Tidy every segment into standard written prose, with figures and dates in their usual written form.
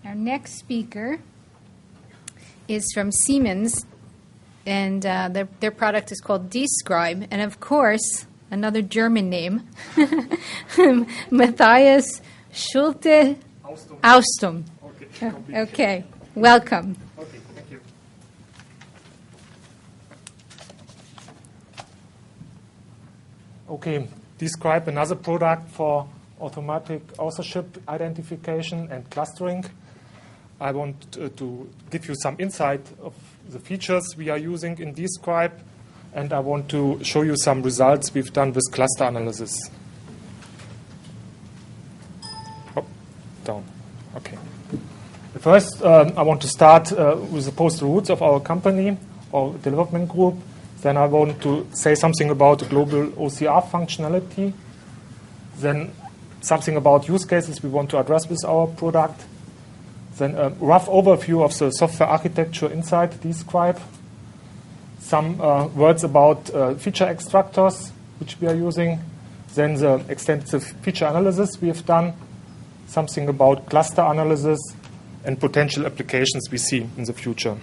Our next speaker is from Siemens, and their product is called Describe, and of course, another German name, Matthias Austum. Okay, welcome. Okay, thank you. Okay, Describe, another product for automatic authorship identification and clustering. I want to give you some insight of the features we are using in Describe, and I want to show you some results we've done with cluster analysis. Oh, down. Okay. First, I want to start with the postal routes of our company or development group. Then I want to say something about the global OCR functionality. Then something about use cases we want to address with our product. Then a rough overview of the software architecture inside Describe. Some words about feature extractors, which we are using. Then the extensive feature analysis we have done. Something about cluster analysis and potential applications we see in the future.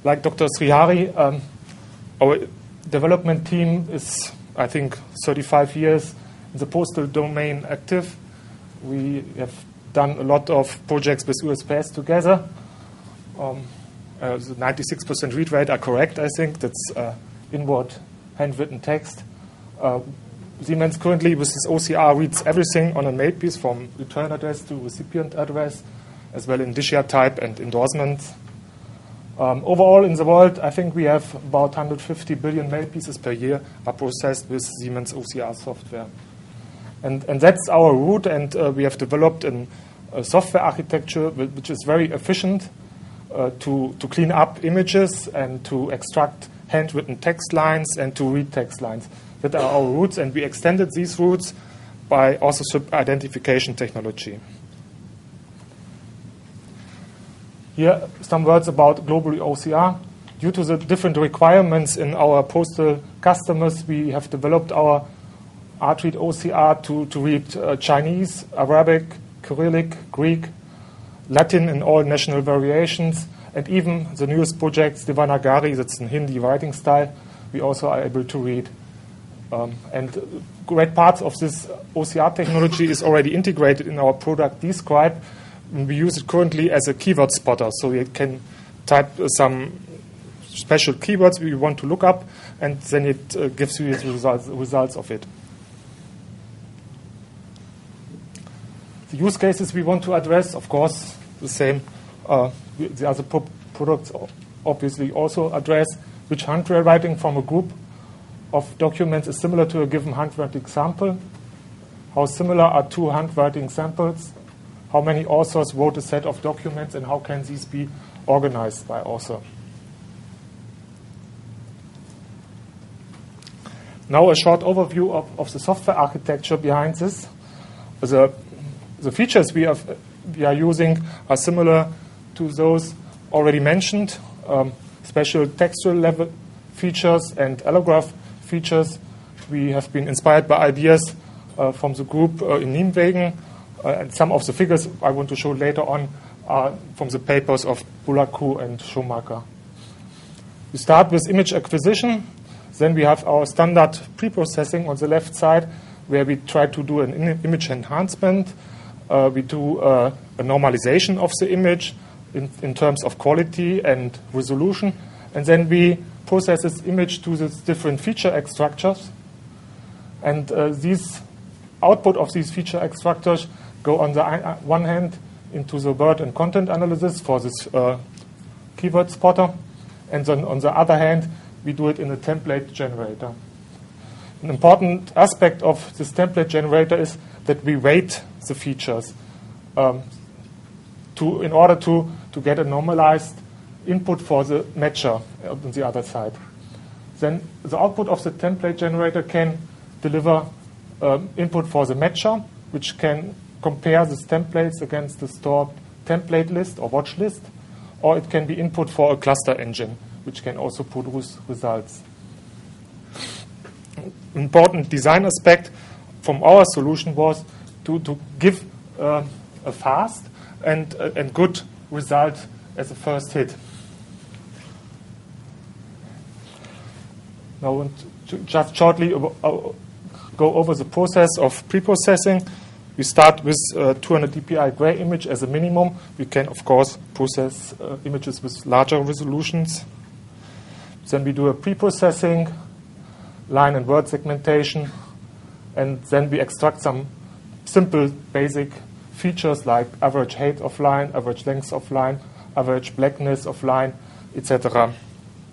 Like Dr. Srihari, our development team is, I think, 35 years in the postal domain active. We have done a lot of projects with USPS together. The 96% read rate are correct, I think. That's inward handwritten text. Siemens currently, with this OCR, reads everything on a mail piece from return address to recipient address, as well in indicia type and endorsements. Overall in the world, I think we have about 150 billion mail pieces per year are processed with Siemens OCR software. And that's our route, and we have developed a software architecture which is very efficient to clean up images and to extract handwritten text lines and to read text lines. That are our roots, and we extended these roots by authorship identification technology. Here, some words about global OCR. Due to the different requirements in our postal customers, we have developed our ArtRead OCR to read Chinese, Arabic, Cyrillic, Greek, Latin in all national variations, and even the newest project, Devanagari, that's in Hindi writing style, we also are able to read. And great parts of this OCR technology is already integrated in our product Describe. We use it currently as a keyword spotter, so you can type some special keywords we want to look up, and then it gives you the results of it. The use cases we want to address, of course, the same. The other products obviously also address which handwriting from a group of documents is similar to a given handwriting sample. How similar are two handwriting samples? How many authors wrote a set of documents, and how can these be organized by author? Now a short overview of the software architecture behind this. The features we are using are similar to those already mentioned. Special textual level features and allograph features. We have been inspired by ideas from the group in Nijmegen. And some of the figures I want to show later on are from the papers of Bulaku and Schumacher. We start with image acquisition. Then we have our standard pre-processing on the left side, where we try to do an image enhancement. We do a normalization of the image in terms of quality and resolution. And then we process this image to the different feature extractors. And these output of these feature extractors go on the one hand into the word and content analysis for this keyword spotter. And then on the other hand, we do it in a template generator. An important aspect of this template generator is that we weight the features in order to get a normalized input for the matcher on the other side. Then the output of the template generator can deliver input for the matcher, which can compare these templates against the stored template list or watch list, or it can be input for a cluster engine, which can also produce results. Important design aspect from our solution was to give a fast and good result as a first hit. Now, I want to just shortly go over the process of preprocessing. We start with 200 dpi gray image as a minimum. We can, of course, process images with larger resolutions. Then we do a preprocessing, line and word segmentation, and then we extract some simple basic features like average height of line, average length of line, average blackness of line, etc.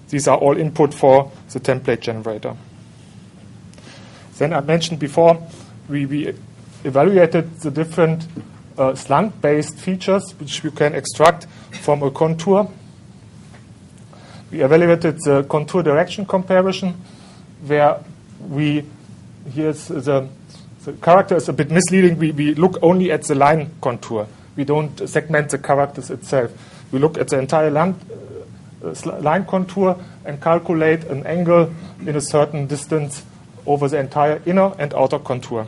These are all input for the template generator. Then I mentioned before, we evaluated the different slant-based features which we can extract from a contour. We evaluated the contour direction comparison, where here's the character is a bit misleading. We look only at the line contour. We don't segment the characters itself. We look at the entire line contour and calculate an angle in a certain distance over the entire inner and outer contour.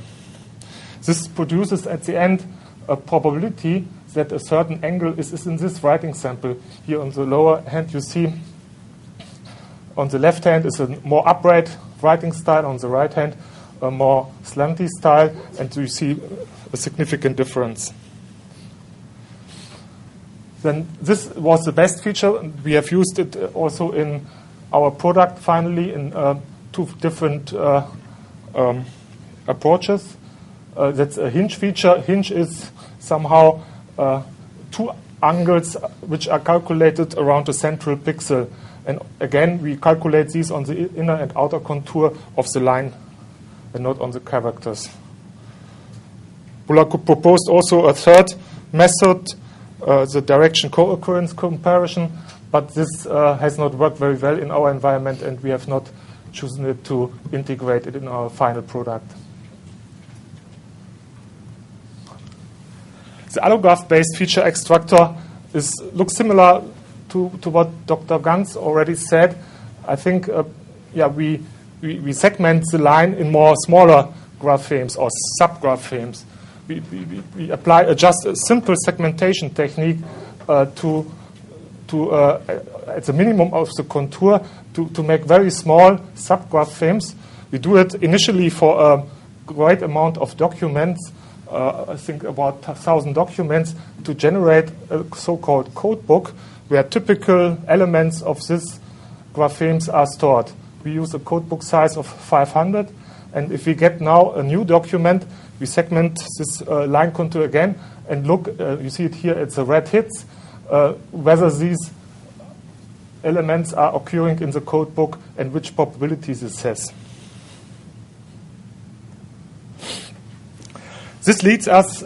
This produces at the end a probability that a certain angle is in this writing sample. Here on the lower hand you see on the left hand is a more upright writing style, on the right hand a more slanty style, and you see a significant difference. Then this was the best feature. We have used it also in our product finally in two different approaches. That's a hinge feature. Hinge is somehow two angles which are calculated around a central pixel. And again, we calculate these on the inner and outer contour of the line and not on the characters. Bullard proposed also a third method, the direction co-occurrence comparison, but this has not worked very well in our environment, and we have not chosen it to integrate it in our final product. The allograph-based feature extractor looks similar to what Dr. Ganz already said. I think we segment the line in more smaller graph frames or subgraph frames. We apply just a simple segmentation technique to at the minimum of the contour to make very small subgraph frames. We do it initially for a great amount of documents, I think about 1,000 documents, to generate a so-called code book where typical elements of this graph frames are stored. We use a code book size of 500, and if we get now a new document, we segment this line contour again and look, you see it here, it's the red hits, whether these elements are occurring in the code book and which probabilities this has. This leads us,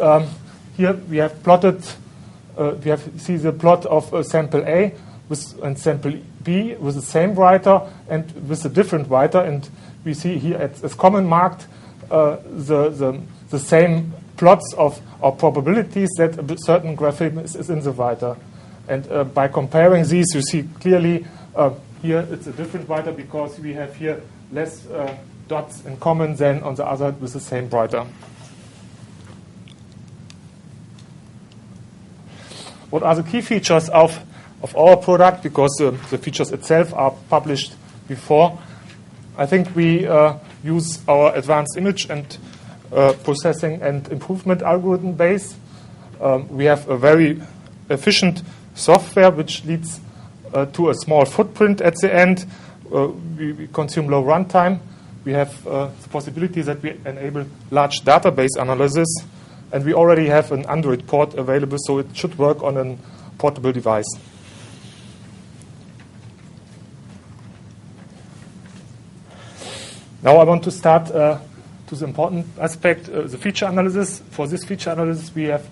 here we have plotted, see the plot of sample A and sample B with the same writer and with a different writer, and we see here as common marked the same plots of probabilities that a certain grapheme is in the writer. And by comparing these, you see clearly here it's a different writer because we have here less dots in common than on the other with the same writer. What are the key features of our product? Because the features itself are published before. I think we use our advanced image and processing and improvement algorithm base. We have a very efficient software which leads to a small footprint at the end. We consume low runtime. We have the possibility that we enable large database analysis. And we already have an Android port available, so it should work on a portable device. Now I want to start to the important aspect, the feature analysis. For this feature analysis, we have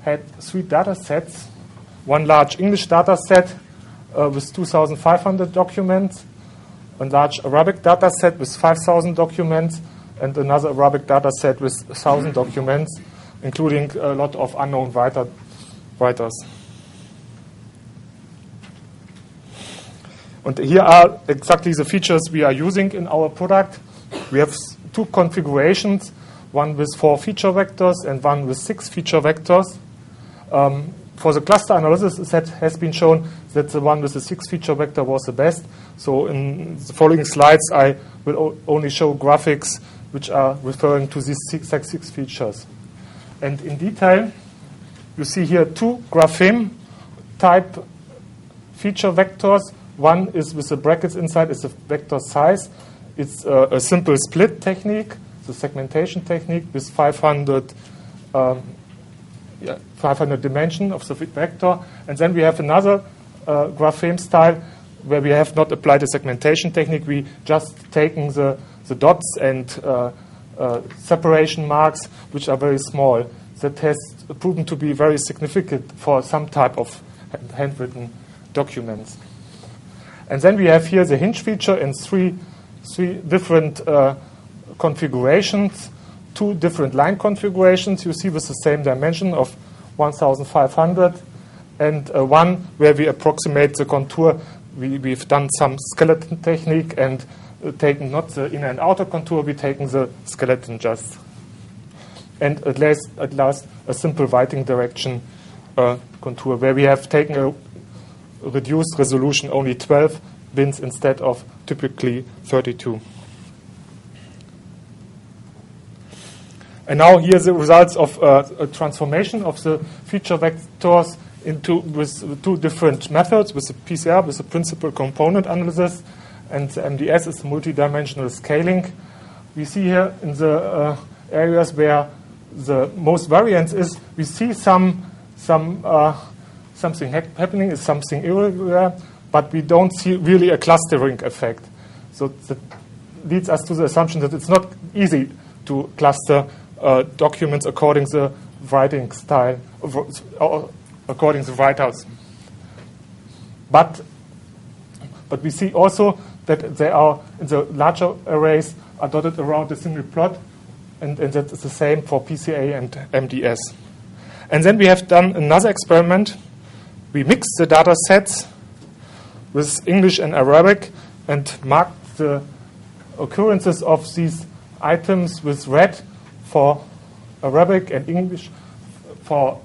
had 3 data sets. One large English data set with 2,500 documents, a large Arabic data set with 5,000 documents, and another Arabic data set with 1,000 documents, including a lot of unknown writers. And here are exactly the features we are using in our product. We have 2 configurations. one with 4 feature vectors and one with 6 feature vectors. For the cluster analysis, it has been shown that the one with the 6 feature vector was the best. So in the following slides, I will only show graphics which are referring to these six features. And in detail, you see here 2 grapheme type feature vectors. One is with the brackets inside, is the vector size. It's a simple split technique, the segmentation technique with 500 dimension of the vector. And then we have another grapheme style where we have not applied a segmentation technique. We just taken the dots and separation marks, which are very small. That has proven to be very significant for some type of handwritten documents. And then we have here the hinge feature in three different configurations, 2 different line configurations you see with the same dimension of 1500, and one where we approximate the contour. We've done some skeleton technique and taken not the inner and outer contour, we've taken the skeleton just. And at last a simple writing direction contour where we have taken a reduced resolution, only 12 bins instead of typically 32. And now here are the results of a transformation of the feature vectors with 2 different methods, with the PCR, with the principal component analysis, and the MDS is multidimensional scaling. We see here in the areas where the most variance is, we see something happening, is something irregular, but we don't see really a clustering effect. So that leads us to the assumption that it's not easy to cluster documents according to the writing style, according to the writers. But we see also that they are, in the larger arrays, are dotted around a single plot, and that is the same for PCA and MDS. And then we have done another experiment. We mixed the data sets with English and Arabic and marked the occurrences of these items with red for Arabic and English for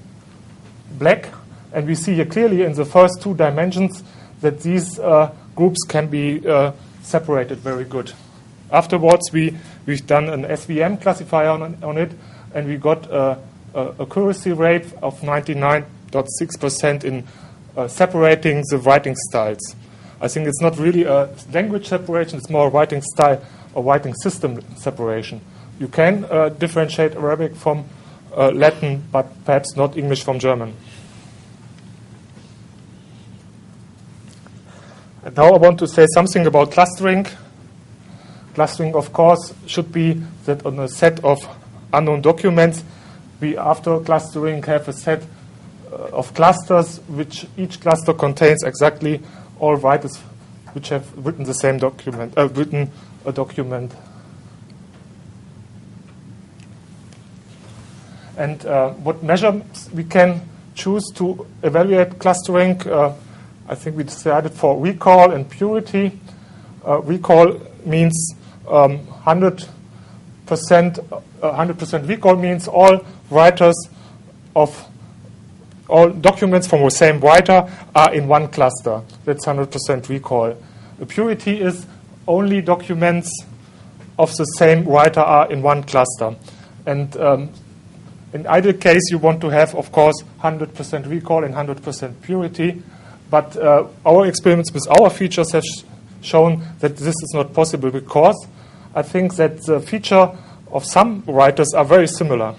black. And we see here clearly in the first 2 dimensions that these groups can be separated very good. Afterwards, we've done an SVM classifier on it, and we got an accuracy rate of 99.6% in separating the writing styles. I think it's not really a language separation, it's more a writing style or writing system separation. You can differentiate Arabic from Latin, but perhaps not English from German. And now I want to say something about clustering. Clustering, of course, should be that on a set of unknown documents, we, after clustering, have a set of clusters, which each cluster contains exactly all writers which have written the same document, written a document. And what measures we can choose to evaluate clustering? I think we decided for recall and purity. Recall means 100% recall means all writers of all documents from the same writer are in one cluster. That's 100% recall. The purity is only documents of the same writer are in one cluster. And in either case, you want to have, of course, 100% recall and 100% purity. But our experiments with our features have shown that this is not possible because I think that the feature of some writers are very similar.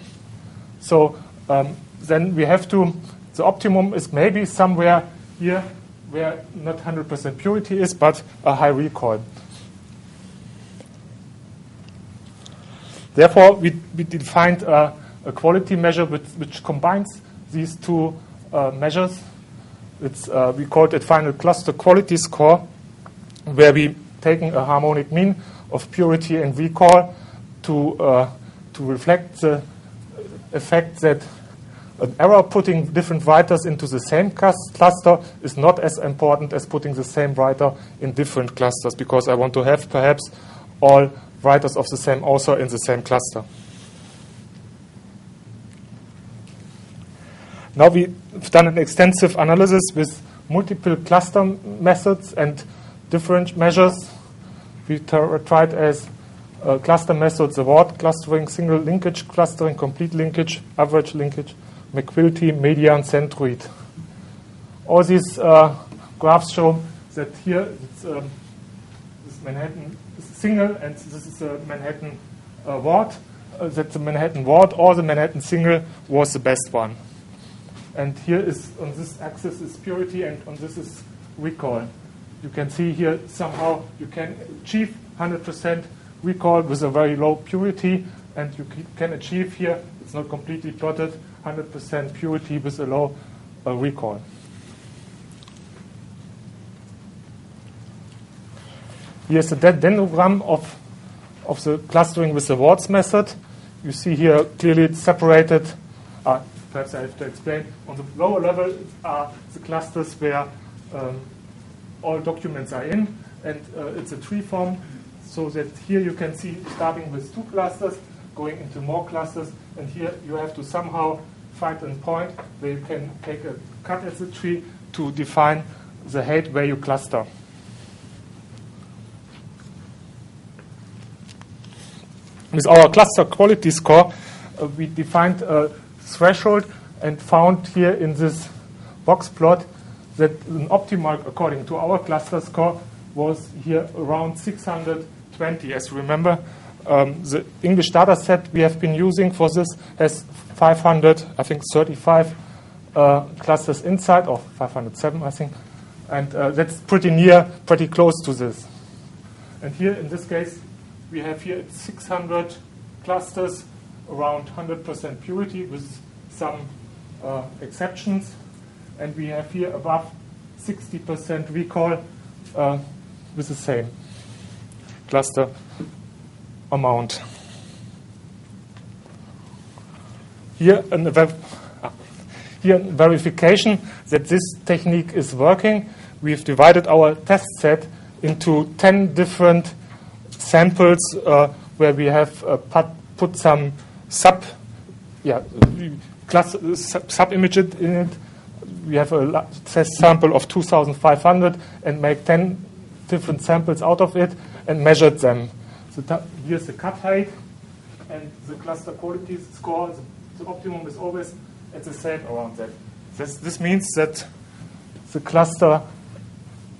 So then we have to, the optimum is maybe somewhere here where not 100% purity is, but a high recall. Therefore, we defined a quality measure which combines these 2 measures. It's, we call it final cluster quality score, where we taking a harmonic mean of purity and recall to reflect the effect that an error putting different writers into the same cluster is not as important as putting the same writer in different clusters, because I want to have perhaps all writers of the same author in the same cluster. Now we've done an extensive analysis with multiple cluster methods and different measures. We tried as cluster methods: award clustering, single linkage clustering, complete linkage, average linkage, McQuilty, median, centroid. All these graphs show that here it's this Manhattan single and this is a Manhattan ward. That the Manhattan ward or the Manhattan single was the best one. And here is on this axis is purity and on this is recall. You can see here somehow you can achieve 100% recall with a very low purity, and you can achieve here, it's not completely plotted, 100% purity with a low recall. Here's a dendrogram of the clustering with the wards method. You see here clearly it's separated. Perhaps I have to explain. On the lower level are the clusters where all documents are in, and it's a tree form, so that here you can see starting with 2 clusters, going into more clusters, and here you have to somehow find a point where you can take a cut at the tree to define the height where you cluster. With our cluster quality score, we defined a threshold and found here in this box plot that an optimal, according to our cluster score, was here around 620. As you remember, the English data set we have been using for this has 535 clusters inside, or 507, I think. And that's pretty close to this. And here, in this case, we have here 600 clusters around 100% purity with some exceptions. And we have here above 60% recall with the same cluster amount. Here, here verification that this technique is working. We've divided our test set into 10 different samples where we have put some sub-images in it. We have a test sample of 2,500 and make 10 different samples out of it and measured them. So here's the cut height and the cluster quality score. The optimum is always at the same around that. This means that the cluster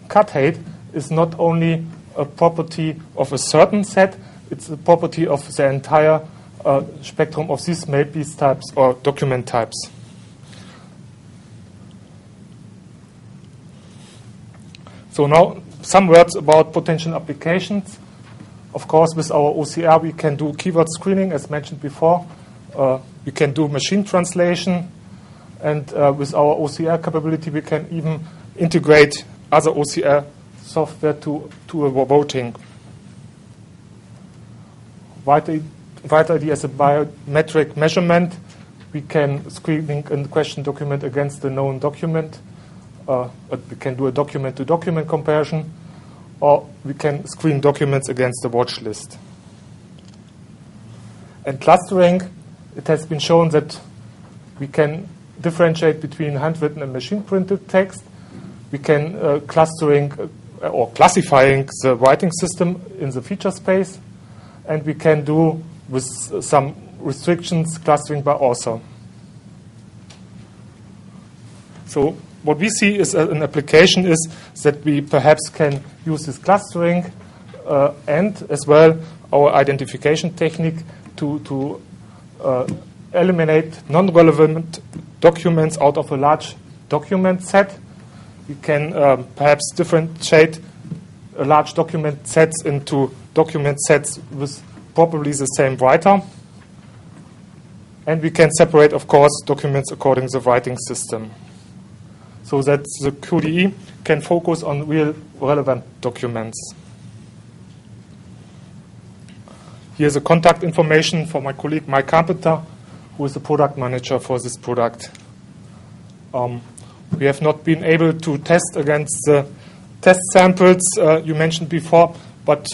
cut height is not only a property of a certain set, it's a property of the entire spectrum of these makepiece types or document types. So now some words about potential applications. Of course, with our OCR, we can do keyword screening, as mentioned before. We can do machine translation. And with our OCR capability, we can even integrate other OCR software to a voting. ViteID as a biometric measurement. We can screening a question document against a known document. We can do a document-to-document comparison, or we can screen documents against the watch list. And clustering, it has been shown that we can differentiate between handwritten and machine-printed text. We can clustering or classifying the writing system in the feature space, and we can do with some restrictions clustering by author. So what we see is an application is that we perhaps can use this clustering and as well our identification technique to eliminate non-relevant documents out of a large document set. We can perhaps differentiate a large document sets into document sets with probably the same writer. And we can separate, of course, documents according to the writing system, so that the QDE can focus on real relevant documents. Here's the contact information for my colleague Mike Carpenter, who is the product manager for this product. We have not been able to test against the test samples you mentioned before, but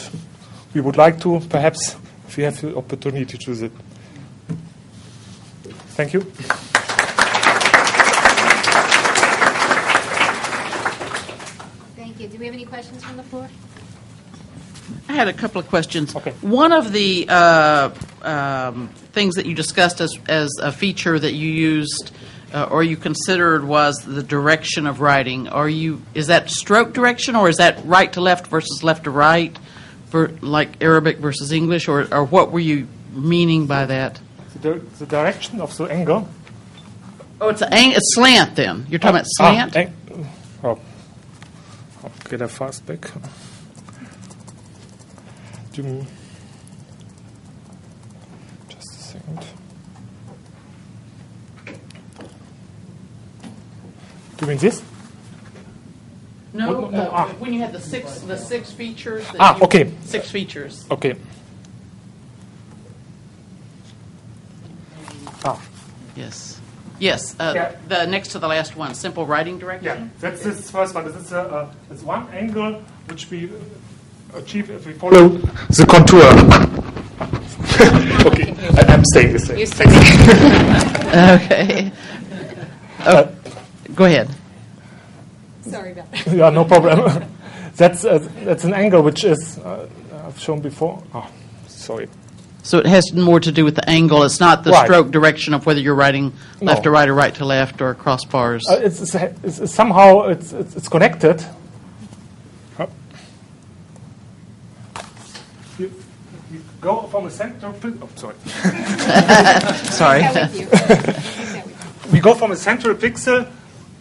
we would like to, perhaps, if we have the opportunity to do it. Thank you. we have any questions from the floor? I had a couple of questions. Okay. One of the things that you discussed as a feature that you used or you considered was the direction of writing. Is that stroke direction, or is that right to left versus left to right, like Arabic versus English, or what were you meaning by that? The direction of the angle. Oh, it's slant then. You're talking about slant? I'll get a fast back. Just a second. Do you mean this? No, no, when you had the six features. Okay. 6 features. Okay. Yes. Yes. Yeah. The next to the last one, simple writing Yeah, direction. that's this first one. This is it's one angle which we achieve if we follow the contour. Okay, I'm staying the same. Okay. Go ahead. Sorry about that. Yeah, no problem. That's an angle which is I've shown before. Oh, sorry. So it has more to do with the angle. It's not the Right. stroke direction of whether you're writing left No. to right or right to left or cross bars. It's somehow it's connected. You go from a center. Oh, sorry. Sorry. We go from a central pixel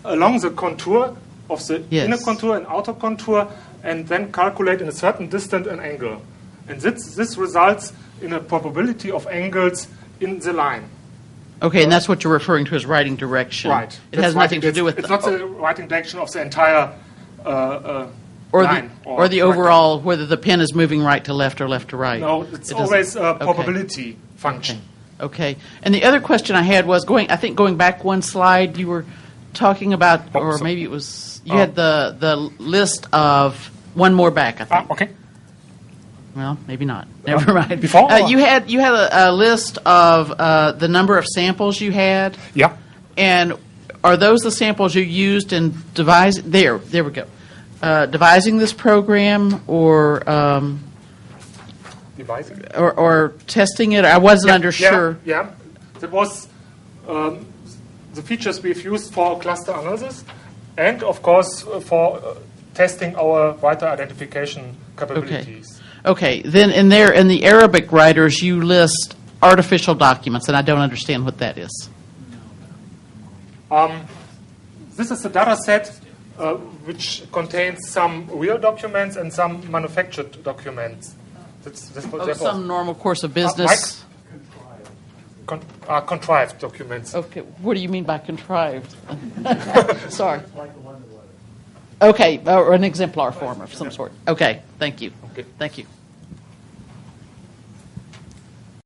along the contour of the Yes. inner contour and outer contour, and then calculate in a certain distance an angle. And this results in a probability of angles in the line. Okay, and that's what you're referring to as writing direction. Right. It has nothing to do with it's not the writing direction of the entire or line. or the overall whether the pen is moving right to left or left to right. No, it's It always a doesn't- probability function. Okay. And the other question I had was going back one slide, you were talking about, or sorry. maybe it was, you had the list of, one more back, I think. Okay. Well, maybe not. Never mind. before or- You had a list of the number of samples you had, Yeah. and are those the samples you used in devising? There we go. Devising this program, or Devising. or testing it? I wasn't under sure. Yeah. That was the features we've used for cluster analysis, and of course for testing our writer identification capabilities. Okay. Then in the Arabic writers, you list artificial documents, and I don't understand what that is. This is a data set which contains some real documents and some manufactured documents. That's for example, Some normal course of business. contrived documents. Okay. What do you mean by contrived? Sorry. Okay, or an exemplar form of some sort. Okay. Thank you. Okay. Thank you.